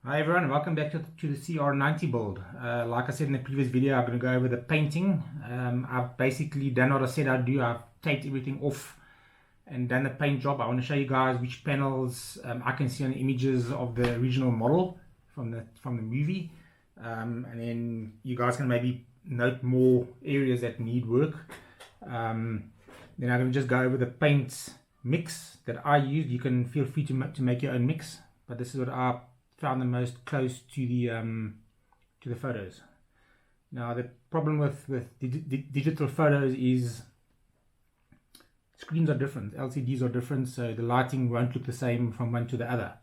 Hi everyone, welcome back to the CR90 build. Like I said in the previous video, I'm going to go over the painting. I've basically done what I said I'd do. I've taped everything off and done the paint job. I want to show you guys which panels I can see on the images of the original model from the movie, and then you guys can maybe note more areas that need work. Then I'm going to just go over the paint mix that I used. You can feel free to make your own mix, but this is what I found the most close to the photos. Now the problem with digital photos is screens are different, LCDs are different, so the lighting won't look the same from one to the other.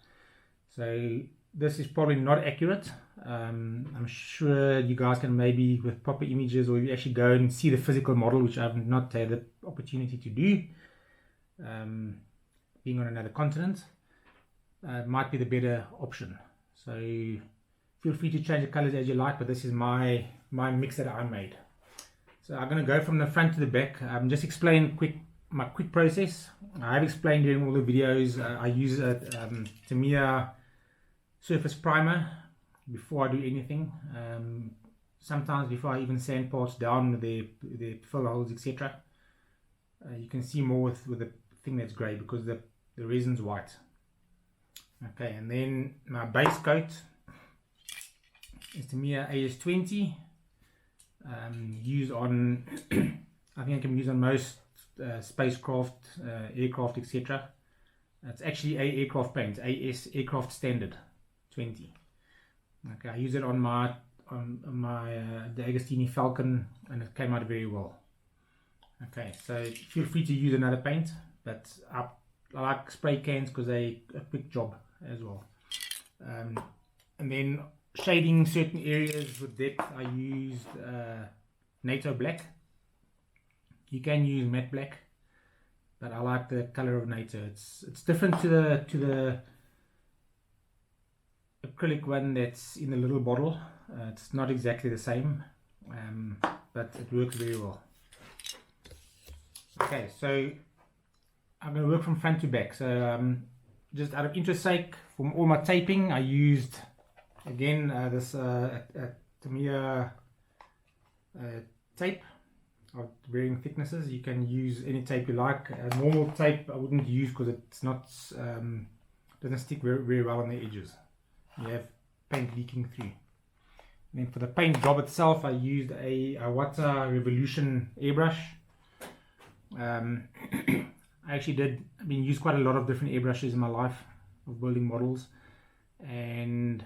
So this is probably not accurate. I'm sure you guys can maybe with proper images, or you actually go and see the physical model, which I've not had the opportunity to do, being on another continent. Might be the better option. So feel free to change the colors as you like, but this is my mix that I made. So I'm going to go from the front to the back. Just explain my quick process. I have explained during all the videos. I use a Tamiya surface primer before I do anything. Sometimes before I even sand parts down with the fill holes, etc. You can see more with the thing that's grey because the resin's white. Okay, and then my base coat is Tamiya AS20, used on I think I can use on most spacecraft, aircraft, etc. It's actually a aircraft paint, AS aircraft standard 20. Okay, I use it on my the Agostini Falcon, and it came out very well. Okay, so feel free to use another paint, but I like spray cans because they're a quick job as well. And then shading certain areas with depth, I used NATO black. You can use matte black, but I like the color of NATO. It's different to the acrylic one that's in the little bottle. It's not exactly the same, but it works very well. Okay, so I'm going to work from front to back. So just out of interest sake, for all my taping, I used again this Tamiya tape of varying thicknesses. You can use any tape you like. Normal tape I wouldn't use because it's not doesn't stick very well on the edges. You have paint leaking through. And then for the paint job itself, I used a Iwata Revolution airbrush. I've been used quite a lot of different airbrushes in my life of building models, and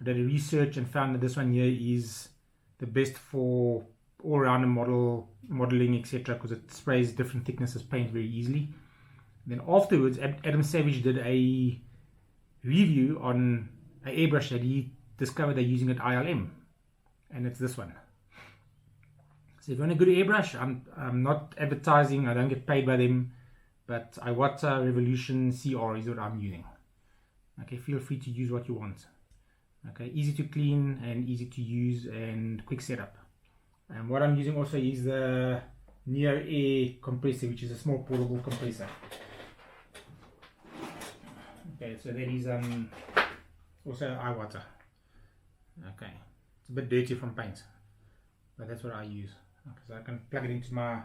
I did a research and found that this one here is the best for all-round modeling, etc., because it sprays different thicknesses paint very easily. And then afterwards, Adam Savage did a review on an airbrush that he discovered they're using at ILM, and it's this one. So if you want a good airbrush, I'm not advertising, I don't get paid by them, but Iwata Revolution CR is what I'm using. Okay, feel free to use what you want. Okay, easy to clean and easy to use and quick setup. And what I'm using also is the Neo Air compressor, which is a small portable compressor. Okay, so that is also Iwata. Okay, it's a bit dirty from paint, but that's what I use. Okay, so I can plug it into my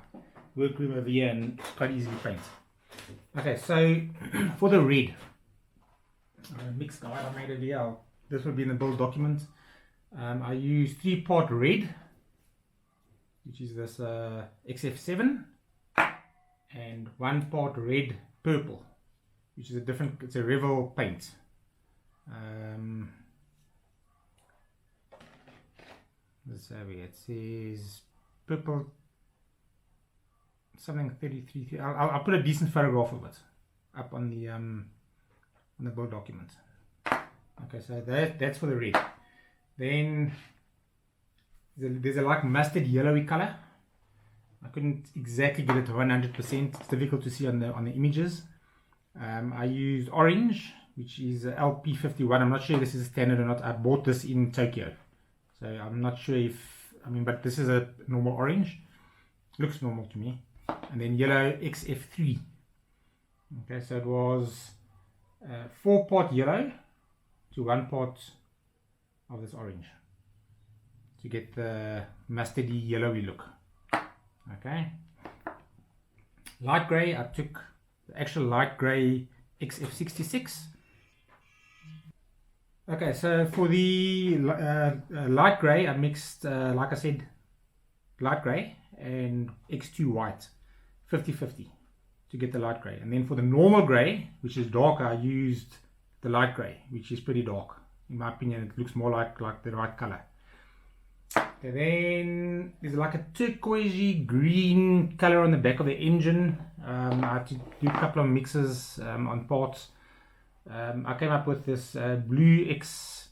workroom over here and quite easily paint. Okay, so for the red, mix guide I made over here. This will be in the build document. I use 3-part red, which is this XF7, and 1 part red purple, which is it's a Revel paint. Let's have it. It says purple something 33. I'll put a decent photograph of it up on the build document. Okay, so that's for the red. Then there's a like mustard yellowy color. I couldn't exactly get it to 100%. It's difficult to see on the images. I used orange, which is LP51. I'm not sure if this is standard or not. I bought this in Tokyo, so I'm not sure but this is a normal orange. Looks normal to me. And then yellow XF3. Okay, so it was 4-part yellow to 1 part of this orange to get the mustardy yellowy look. Okay, light gray, I took the actual light gray XF66. Okay, so for the light gray, I mixed, like I said, light gray and X2 white, 50-50 to get the light gray. And then for the normal gray, which is darker, I used the light gray, which is pretty dark. In my opinion, it looks more like the right color. Okay, then there's like a turquoisey green color on the back of the engine. I had to do a couple of mixes on parts. I came up with this blue X14,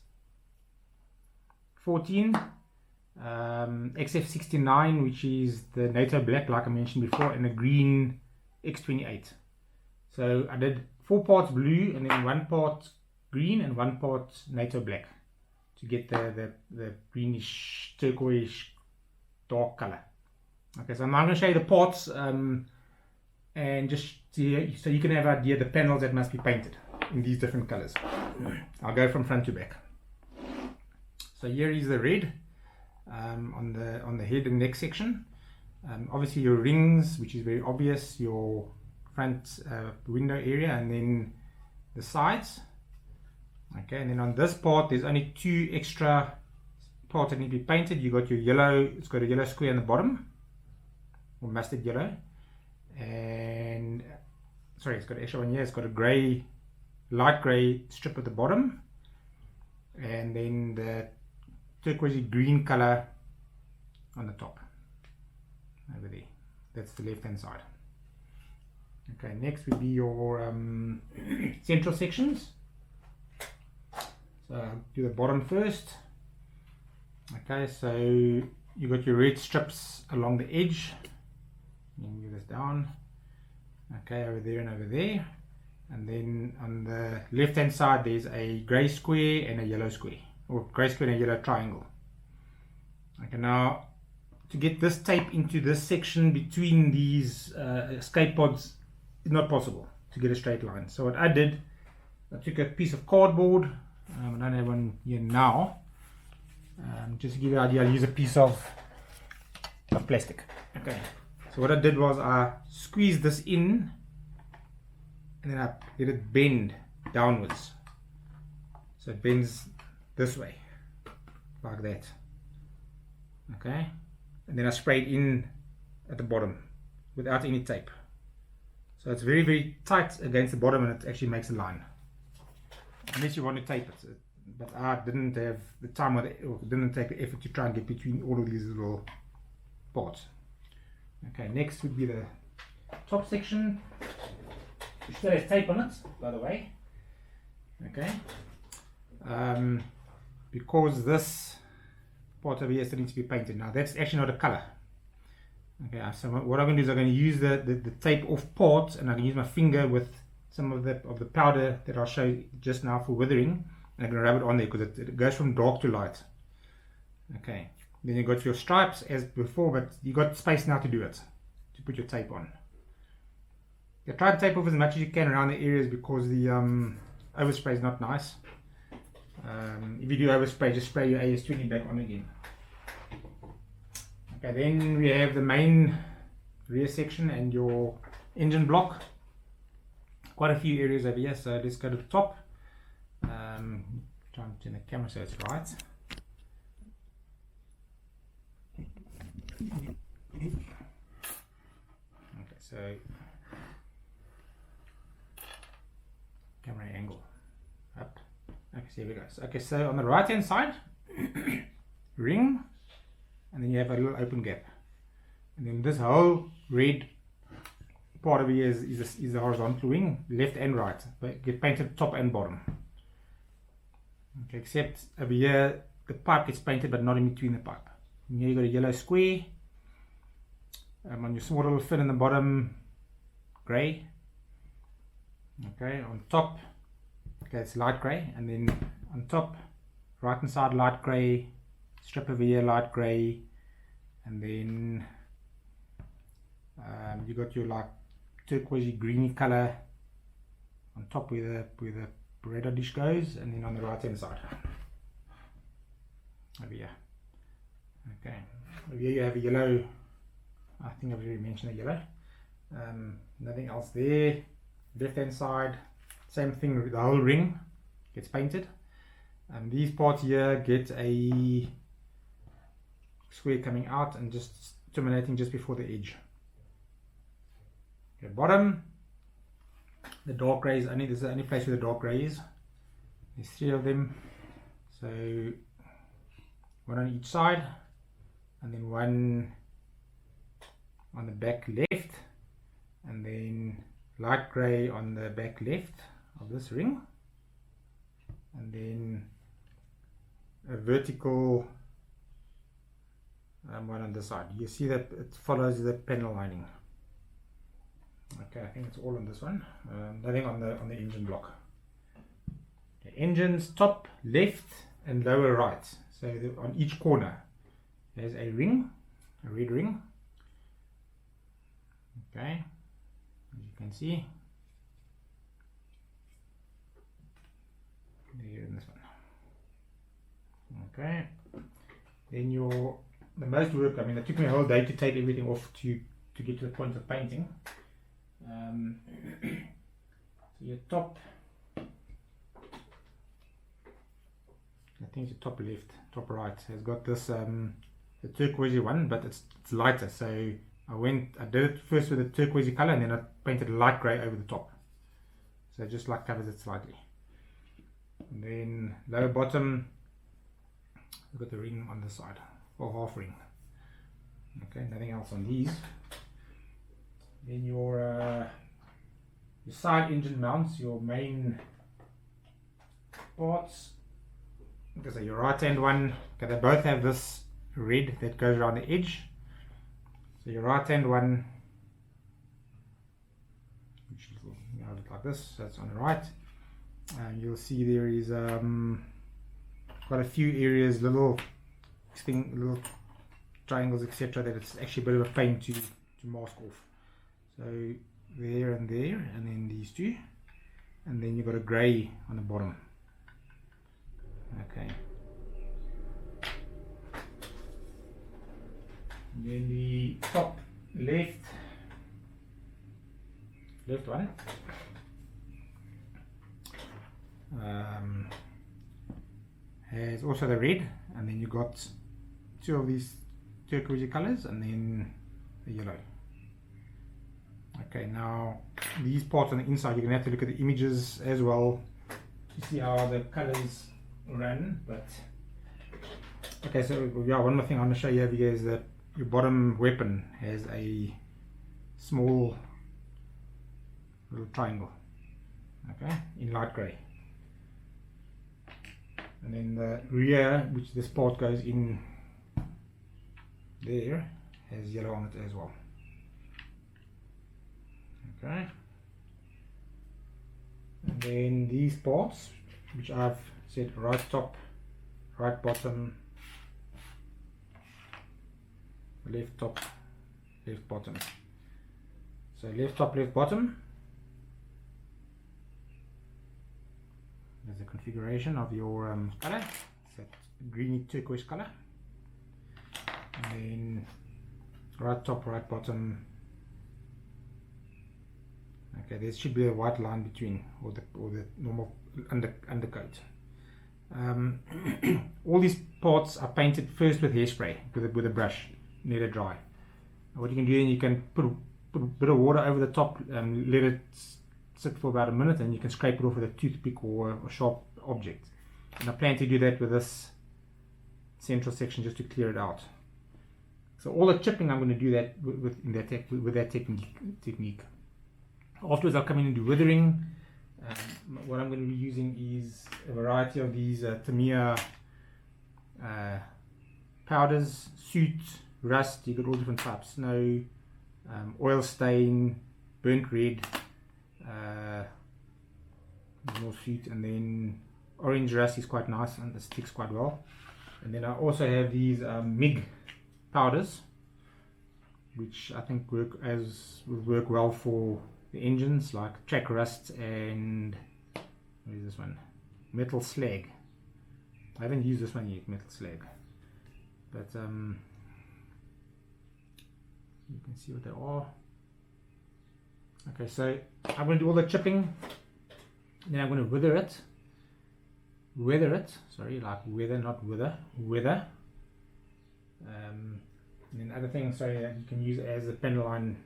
XF69, which is the NATO black, like I mentioned before, and a green X28. So I did 4 parts blue and then 1 part green and 1 part NATO black to get the greenish turquoise dark color. Okay, so I'm now going to show you the parts and just so you can have an idea the panels that must be painted in these different colors. I'll go from front to back. So here is the red on the head and neck section. Obviously your rings, which is very obvious, your front window area, and then the sides. Okay, and then on this part there's only 2 extra parts that need to be painted. You got your yellow, it's got a yellow square on the bottom, or mustard yellow, and sorry, it's got an extra one here. It's got a grey, light grey strip at the bottom, and then the turquoisey green color on the top over there. That's the left hand side. Okay, next would be your central sections. So I'll do the bottom first. Okay, so you got your red strips along the edge. Move this down. Okay, over there and over there. And then on the left hand side there's a grey square and a yellow square, or grey square and a yellow triangle. Okay, now to get this tape into this section between these escape pods is not possible to get a straight line. So what I did, I took a piece of cardboard. I don't have one here now. Just to give you an idea, I'll use a piece of plastic. Okay, so what I did was I squeezed this in and then I let it bend downwards. So it bends this way, like that. Okay, and then I sprayed in at the bottom without any tape. So it's very, very tight against the bottom, and it actually makes a line. Unless you want to tape it, but I didn't have the time or didn't take the effort to try and get between all of these little parts. Okay, next would be the top section, which still has tape on it, by the way. Okay, because this part over here still needs to be painted. Now that's actually not a color. Okay, so what I'm going to do is I'm going to use the tape off parts, and I can use my finger with some of the powder that I'll show you just now for withering, and I'm going to rub it on there because it goes from dark to light. Okay, then you got your stripes as before, but you got space now to do it, to put your tape on. You try to tape off as much as you can around the areas because the overspray is not nice. If you do overspray, just spray your AS20 back on again. Okay, then we have the main rear section and your engine block. Quite a few areas over here, so let's go to the top. Try and turn the camera so it's right. Okay, so camera angle up. Okay, so here we go. Okay, so on the right hand side, ring, and then you have a little open gap, and then this whole red part of here is the horizontal ring, left and right, but get painted top and bottom. Okay, except over here the pipe gets painted but not in between the pipe. And here you got a yellow square. On your small little fin in the bottom, grey. Okay, on top, okay, it's light grey, and then on top, right hand side light grey, strip over here light grey, and then you got your like turquoisey greeny color on top where the radar dish goes, and then on the right hand side. over here. Okay, over here you have a yellow. I think I've already mentioned the yellow. Nothing else there. Left hand side, same thing, the whole ring gets painted. These parts here get a square coming out and just terminating just before the edge. Okay, bottom, the dark grey is only, this is the only place where the dark grey is. There's 3 of them, so one on each side, and then one on the back left, and then light grey on the back left of this ring, and then a vertical one on the side. You see that it follows the panel lining. Okay, I think it's all on this one. Nothing on the engine block. Okay, engines top left and lower right. So on each corner there's a ring, a red ring. Okay, as you can see, there in this one. Okay, then the most work, I mean, it took me a whole day to take everything off to get to the point of painting. So your top, I think the top left, top right has got this the turquoisey one, but it's lighter. So I did it first with the turquoisey color, and then I painted light grey over the top. So it just like covers it slightly. And then lower bottom, we've got the ring on the side, or half ring. Okay, nothing else on these. Then your side engine mounts, your main parts. Okay, your right hand one, okay, they both have this red that goes around the edge. So your right hand one, which will look like this, that's on the right. You'll see there is quite a few areas, little triangles, etc., that it's actually a bit of a pain to mask off. So there and there, and then these two, and then you've got a grey on the bottom. Okay. And then the top left one has also the red, and then you got 2 of these turquoise colors, and then the yellow. Okay, now these parts on the inside, you're gonna have to look at the images as well to see how the colors run. But okay, so yeah, one more thing I want to show you over here is that your bottom weapon has a small little triangle, okay, in light grey, and then the rear, which this part goes in there, has yellow on it as well. Okay, and then these parts, which I've said right top, right bottom, left top, left bottom. So left top, left bottom, there's a configuration of your color. It's that greeny turquoise color, and then right top, right bottom. Okay, there should be a white line between, or the normal undercoat. All these parts are painted first with hairspray, with a brush, let it dry. What you can do, then you can put a bit of water over the top and let it sit for about a minute, and you can scrape it off with a toothpick or a sharp object. And I plan to do that with this central section, just to clear it out. So all the chipping, I'm going to do that with that technique. Afterwards, I'll come in and do withering. What I'm going to be using is a variety of these Tamiya powders, soot, rust. You got all different types: snow, oil stain, burnt red, more soot, and then orange rust is quite nice and it sticks quite well. And then I also have these MIG powders, which I think will work well for the engines, like track rust and what is this one? Metal slag. I haven't used this one yet, metal slag. but you can see what they are. Okay, so I'm going to do all the chipping, then I'm going to weather it, sorry, like weather, not wither, weather. And then other things, sorry, that you can use as a pen line,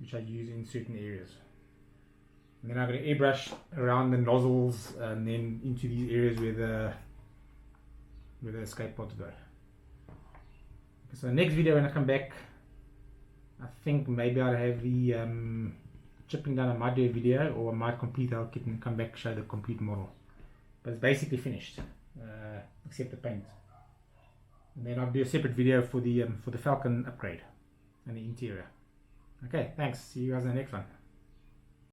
which I use in certain areas. And then I'm going to airbrush around the nozzles and then into these areas where the escape pods go. Okay, so the next video when I come back, I think maybe I'll have the chipping done. I might do a video, or I might complete the whole kit and come back show the complete model. But it's basically finished, except the paint. And then I'll do a separate video for the Falcon upgrade and the interior. Okay, thanks. See you guys in the next one.